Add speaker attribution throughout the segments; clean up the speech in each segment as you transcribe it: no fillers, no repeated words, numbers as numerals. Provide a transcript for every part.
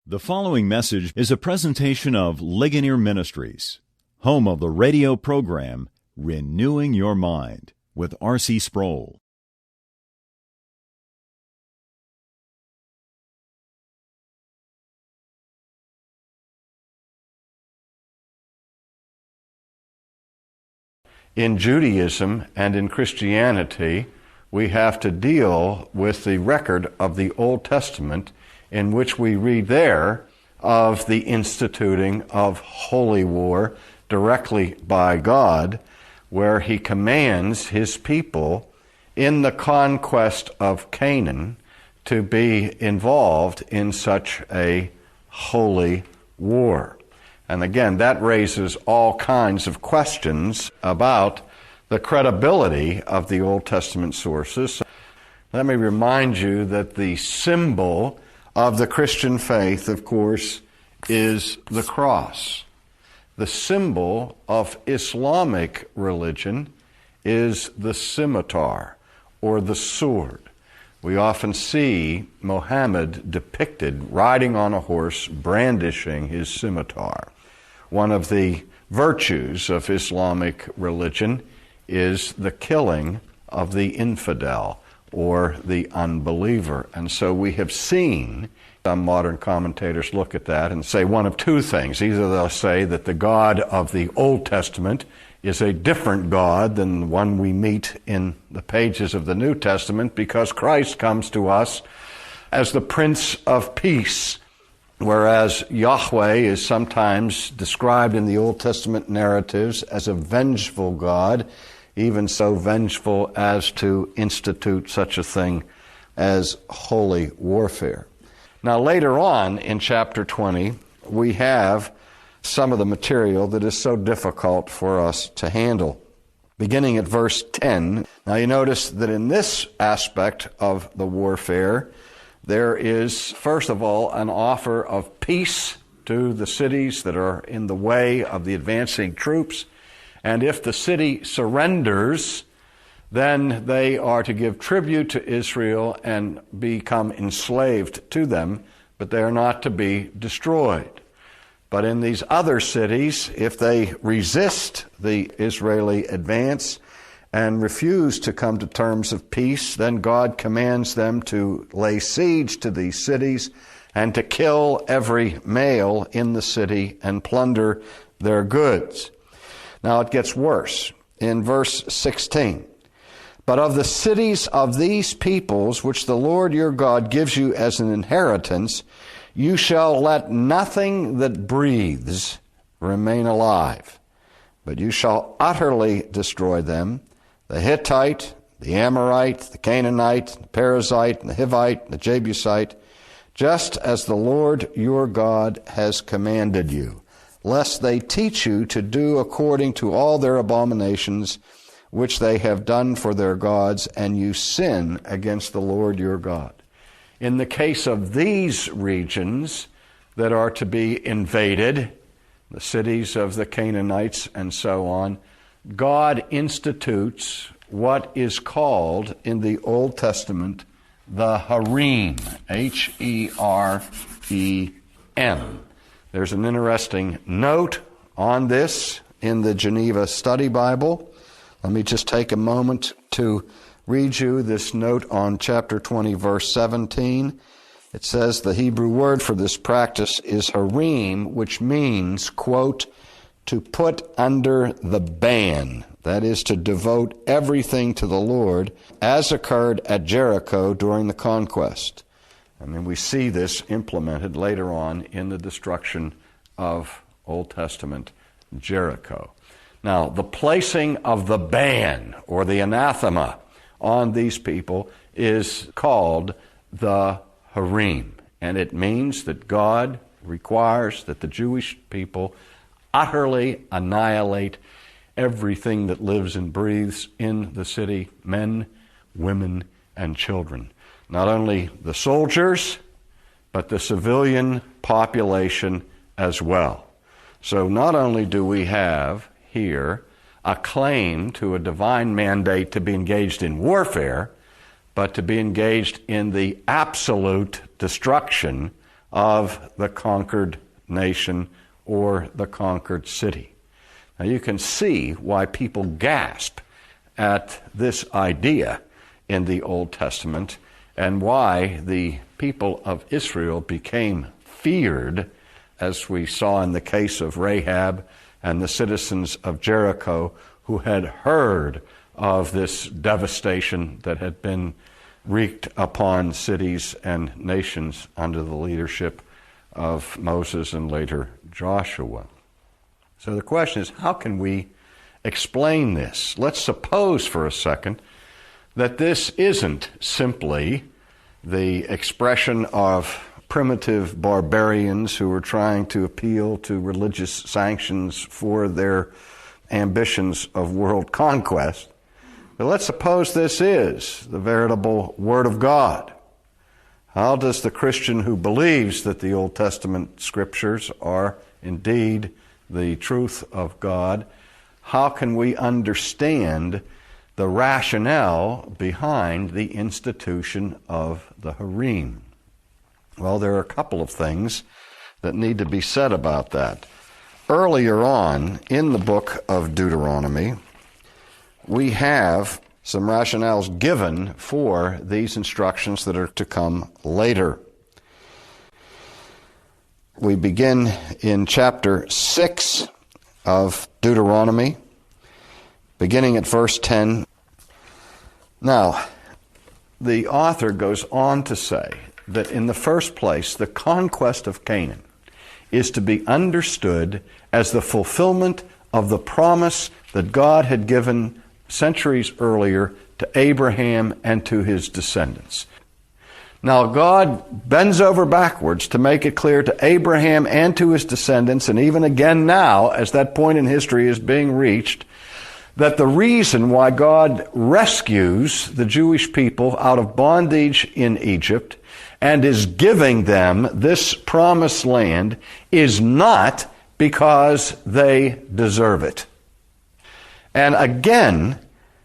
Speaker 1: The following message is a presentation of Ligonier Ministries, home of the radio program Renewing Your Mind with R.C. Sproul.
Speaker 2: In Judaism and in Christianity, we have to deal with the record of the Old Testament, in which we read there of the instituting of holy war directly by God, where he commands his people in the conquest of Canaan to be involved in such a holy war. And again, that raises all kinds of questions about the credibility of the Old Testament sources. Let me remind you that the symbol of the Christian faith, of course, is the cross. The symbol of Islamic religion is the scimitar, or the sword. We often see Muhammad depicted riding on a horse, brandishing his scimitar. One of the virtues of Islamic religion is the killing of the infidel, or the unbeliever. And so we have seen some modern commentators look at that and say one of two things. Either they'll say that the God of the Old Testament is a different God than the one we meet in the pages of the New Testament, because Christ comes to us as the Prince of Peace, whereas Yahweh is sometimes described in the Old Testament narratives as a vengeful God, even so vengeful as to institute such a thing as holy warfare. Now, later on in chapter 20, we have some of the material that is so difficult for us to handle. Beginning at verse 10, now you notice that in this aspect of the warfare, there is, first of all, an offer of peace to the cities that are in the way of the advancing troops. And if the city surrenders, then they are to give tribute to Israel and become enslaved to them, but they are not to be destroyed. But in these other cities, if they resist the Israeli advance and refuse to come to terms of peace, then God commands them to lay siege to these cities and to kill every male in the city and plunder their goods. Now it gets worse. In verse 16, but of the cities of these peoples, which the Lord your God gives you as an inheritance, you shall let nothing that breathes remain alive, but you shall utterly destroy them, the Hittite, the Amorite, the Canaanite, the Perizzite, the Hivite, the Jebusite, just as the Lord your God has commanded you, lest they teach you to do according to all their abominations which they have done for their gods, and you sin against the Lord your God. In the case of these regions that are to be invaded, the cities of the Canaanites and so on, God institutes what is called in the Old Testament the hareem, H-E-R-E-M. There's an interesting note on this in the Geneva Study Bible. Let me just take a moment to read you this note on chapter 20, verse 17. It says the Hebrew word for this practice is hareem, which means, quote, to put under the ban, that is, to devote everything to the Lord, as occurred at Jericho during the conquest. And we see this implemented later on in the destruction of Old Testament Jericho. Now, the placing of the ban or the anathema on these people is called the hareem. And it means that God requires that the Jewish people utterly annihilate everything that lives and breathes in the city, men, women, and children. Not only the soldiers, but the civilian population as well. So not only do we have here a claim to a divine mandate to be engaged in warfare, but to be engaged in the absolute destruction of the conquered nation or the conquered city. Now you can see why people gasp at this idea in the Old Testament and why the people of Israel became feared, as we saw in the case of Rahab and the citizens of Jericho, who had heard of this devastation that had been wreaked upon cities and nations under the leadership of Moses and later Joshua. So the question is, how can we explain this? Let's suppose for a second that this isn't simply the expression of primitive barbarians who were trying to appeal to religious sanctions for their ambitions of world conquest. But let's suppose this is the veritable Word of God. How does the Christian who believes that the Old Testament Scriptures are indeed the truth of God, how can we understand the rationale behind the institution of the hareem? Well, there are a couple of things that need to be said about that. Earlier on in the book of Deuteronomy, we have some rationales given for these instructions that are to come later. We begin in chapter 6 of Deuteronomy, beginning at verse 10. Now, the author goes on to say that in the first place, the conquest of Canaan is to be understood as the fulfillment of the promise that God had given centuries earlier to Abraham and to his descendants. Now, God bends over backwards to make it clear to Abraham and to his descendants, and even again now, as that point in history is being reached, that the reason why God rescues the Jewish people out of bondage in Egypt and is giving them this promised land is not because they deserve it. And again,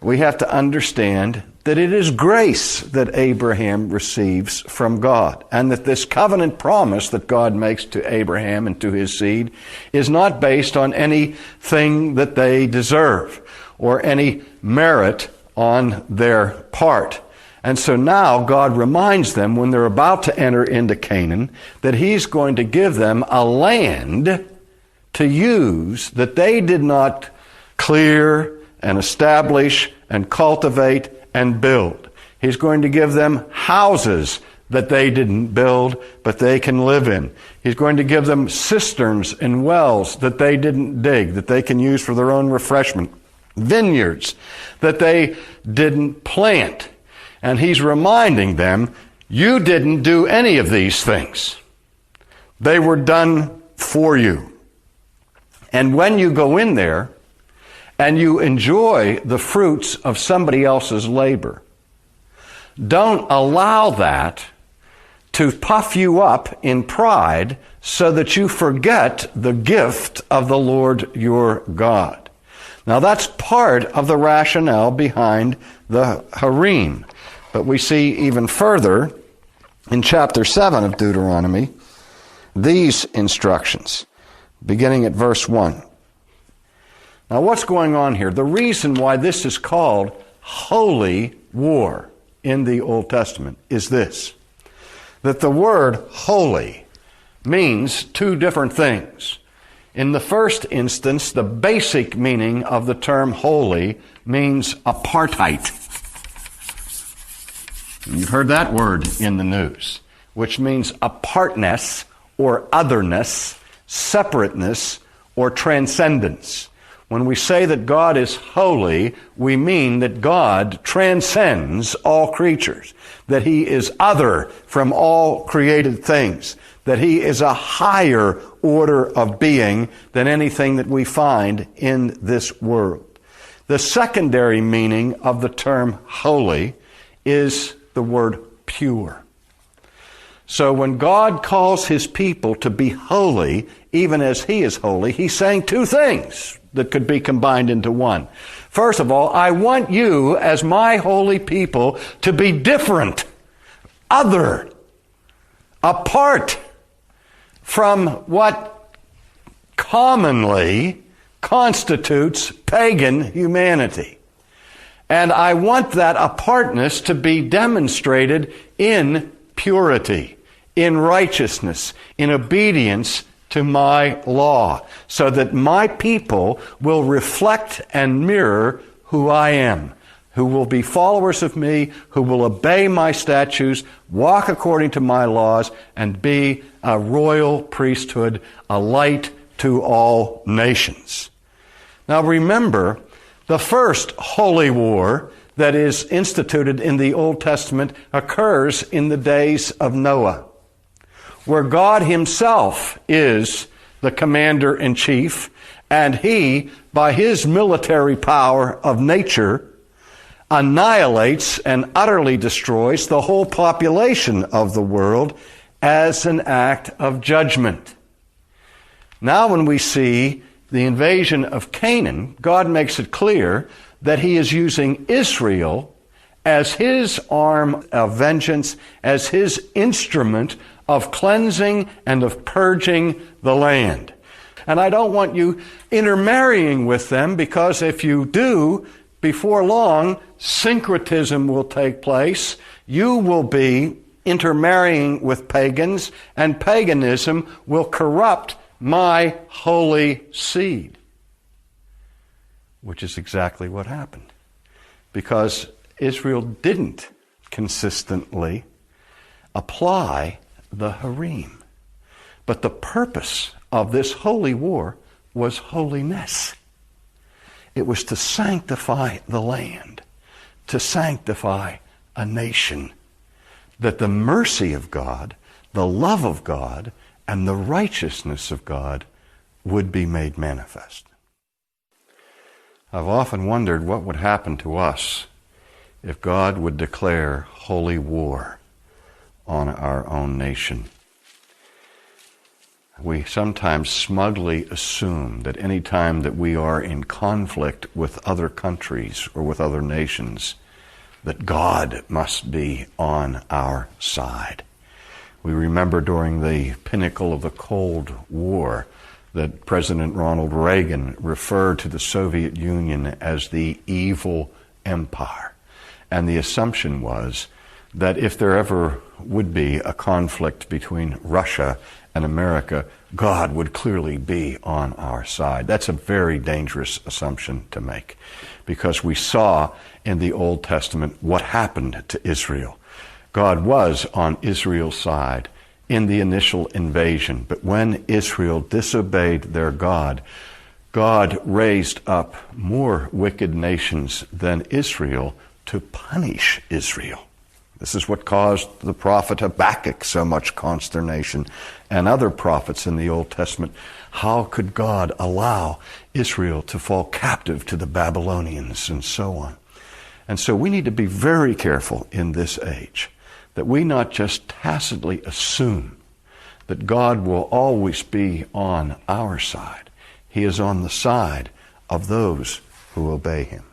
Speaker 2: we have to understand that it is grace that Abraham receives from God, and that this covenant promise that God makes to Abraham and to his seed is not based on anything that they deserve or any merit on their part. And so now God reminds them, when they're about to enter into Canaan, that he's going to give them a land to use that they did not clear and establish and cultivate and build. He's going to give them houses that they didn't build, but they can live in. He's going to give them cisterns and wells that they didn't dig, that they can use for their own refreshment. Vineyards that they didn't plant. And he's reminding them, you didn't do any of these things. They were done for you. And when you go in there and you enjoy the fruits of somebody else's labor, don't allow that to puff you up in pride so that you forget the gift of the Lord your God. Now that's part of the rationale behind the hareem. But we see even further in chapter 7 of Deuteronomy these instructions, beginning at verse 1. Now what's going on here? The reason why this is called holy war in the Old Testament is this, that the word holy means two different things. In the first instance, the basic meaning of the term holy means apartheid. You've heard that word in the news, which means apartness or otherness, separateness or transcendence. When we say that God is holy, we mean that God transcends all creatures, that he is other from all created things, that he is a higher order of being than anything that we find in this world. The secondary meaning of the term holy is the word pure. So when God calls his people to be holy, even as he is holy, he's saying two things that could be combined into one. First of all, I want you as my holy people to be different, other, apart from what commonly constitutes pagan humanity. And I want that apartness to be demonstrated in purity, in righteousness, in obedience to my law, so that my people will reflect and mirror who I am, who will be followers of me, who will obey my statutes, walk according to my laws, and be a royal priesthood, a light to all nations. Now remember, the first holy war that is instituted in the Old Testament occurs in the days of Noah, where God himself is the commander-in-chief, and he, by his military power of nature, annihilates and utterly destroys the whole population of the world as an act of judgment. Now when we see the invasion of Canaan, God makes it clear that he is using Israel as his arm of vengeance, as his instrument of cleansing and of purging the land. And I don't want you intermarrying with them, because if you do, before long, syncretism will take place. You will be intermarrying with pagans, and paganism will corrupt my holy seed. Which is exactly what happened. Because Israel didn't consistently apply the hareem. But the purpose of this holy war was holiness. It was to sanctify the land, to sanctify a nation, that the mercy of God, the love of God, and the righteousness of God would be made manifest. I've often wondered what would happen to us if God would declare holy war on our own nation. We sometimes smugly assume that any time that we are in conflict with other countries or with other nations, that God must be on our side. We remember during the pinnacle of the Cold War that President Ronald Reagan referred to the Soviet Union as the evil empire. And the assumption was that if there ever would be a conflict between Russia and America, God would clearly be on our side. That's a very dangerous assumption to make, because we saw in the Old Testament what happened to Israel. God was on Israel's side in the initial invasion, but when Israel disobeyed their God, God raised up more wicked nations than Israel to punish Israel. This is what caused the prophet Habakkuk so much consternation, and other prophets in the Old Testament. How could God allow Israel to fall captive to the Babylonians, and so on? And so we need to be very careful in this age that we not just tacitly assume that God will always be on our side. He is on the side of those who obey him.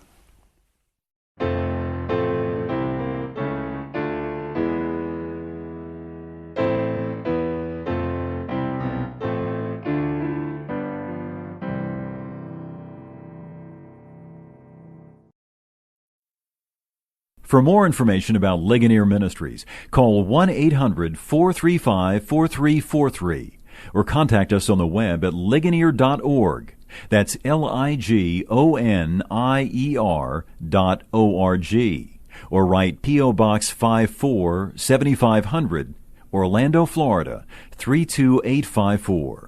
Speaker 1: For more information about Ligonier Ministries, call 1-800-435-4343 or contact us on the web at ligonier.org. That's ligonier.org. Or write P.O. Box 54, 7500, Orlando, Florida, 32854.